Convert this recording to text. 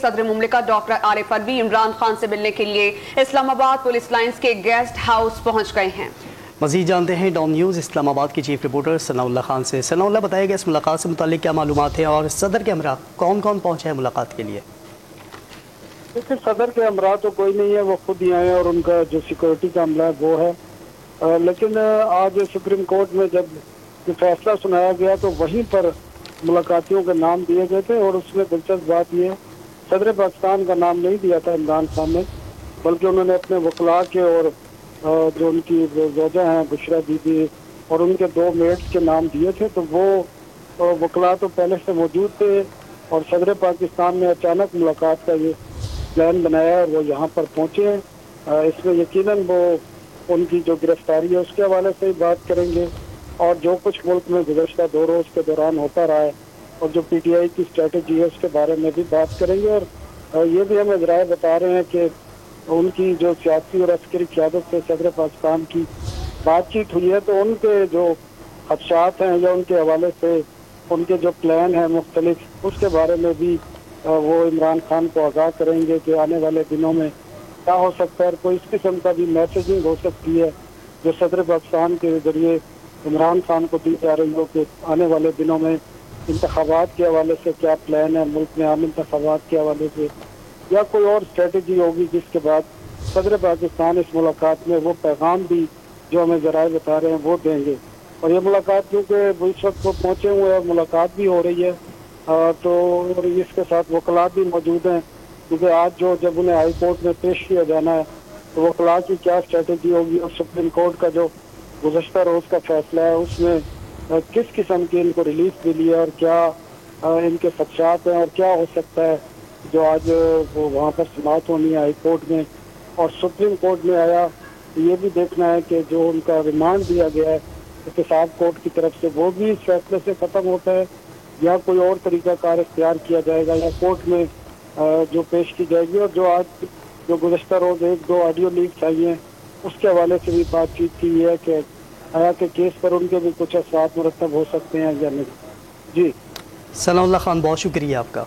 صدر مملکت ڈاکٹر عارف الوی عمران خان سے ملنے کے لیے اسلام آباد پولیس لائنز کے گیسٹ ہاؤس پہنچ گئے ہیں۔ مزید جانتے ہیں ڈان نیوز اسلام آباد کی چیف رپورٹر ثناء اللہ خان سے۔ ثناء اللہ، بتائے گا اس ملاقات سے متعلق کیا معلومات ہیں اور صدر کے ہمراہ کون کون پہنچے ہیں ملاقات کے لیے؟ دیکھیں، صدر کے ہمراہ تو کوئی نہیں ہے، وہ خود ہی آئے اور ان کا جو سیکورٹی کا عملہ ہے وہ ہے، لیکن آج سپریم کورٹ میں جب یہ فیصلہ سنایا گیا تو وہیں پر ملاقاتیوں کے نام دیے گئے تھے، اور اس میں دلچسپ بات یہ ہے صدر پاکستان کا نام نہیں دیا تھا عمران خان نے، بلکہ انہوں نے اپنے وکلاء کے اور جو ان کی زوجہ ہیں بشرا بی بی اور ان کے 2 میٹس کے نام دیے تھے۔ تو وہ وکلاء تو پہلے سے موجود تھے اور صدر پاکستان نے اچانک ملاقات کا یہ پلان بنایا اور وہ یہاں پر پہنچے ہیں۔ اس میں یقیناً وہ ان کی جو گرفتاری ہے اس کے حوالے سے ہی بات کریں گے، اور جو کچھ ملک میں گزشتہ 2 روز کے دوران ہوتا رہا ہے اور جو پی ٹی آئی کی اسٹریٹجی ہے اس کے بارے میں بھی بات کریں گے۔ اور یہ بھی ہمیں ذرائع بتا رہے ہیں کہ ان کی جو سیاسی اور عسکری قیادت سے صدر پاکستان کی بات چیت ہوئی ہے، تو ان کے جو خدشات ہیں یا ان کے حوالے سے ان کے جو پلان ہیں مختلف، اس کے بارے میں بھی وہ عمران خان کو آگاہ کریں گے کہ آنے والے دنوں میں کیا ہو سکتا ہے، اور کوئی اس قسم کا بھی میسیجنگ ہو سکتی ہے جو صدر پاکستان کے ذریعے عمران خان کو دی جا رہی ہو کہ آنے والے دنوں میں انتخابات کے حوالے سے کیا پلان ہے، ملک میں عام انتخابات کے حوالے سے، یا کوئی اور اسٹریٹجی ہوگی جس کے بعد صدر پاکستان اس ملاقات میں وہ پیغام بھی جو ہمیں ذرائع بتا رہے ہیں وہ دیں گے۔ اور یہ ملاقات کیونکہ وہ اس وقت وہ پہنچے ہوئے ہیں، ملاقات بھی ہو رہی ہے، تو اور اس کے ساتھ وکلاء بھی موجود ہیں، کیونکہ آج جب انہیں ہائی کورٹ میں پیش کیا جانا ہے تو وکلاء کی کیا اسٹریٹجی ہوگی، اور سپریم کورٹ کا جو گزشتہ روز کا فیصلہ ہے اس میں کس قسم کی ان کو ریلیف ملی ہے اور کیا ان کے خدشات ہیں، اور کیا ہو سکتا ہے جو آج وہ وہاں پر سماعت ہونی ہے ہائی کورٹ میں اور سپریم کورٹ میں آیا۔ یہ بھی دیکھنا ہے کہ جو ان کا ریمانڈ دیا گیا ہے احتساب کورٹ کی طرف سے، وہ بھی اس فیصلے سے ختم ہوتا ہے یا کوئی اور طریقہ کار اختیار کیا جائے گا، یا کورٹ میں جو پیش کی جائے گی۔ اور جو آج جو گزشتہ روز 1-2 آڈیو لیکس آئی ہیں اس کے حوالے سے بھی بات چیت کی ہے کہ آیا کہ کیس پر ان کے بھی کچھ اثرات مرتب ہو سکتے ہیں یا نہیں۔ جی ثناء اللہ خان، بہت شکریہ آپ کا۔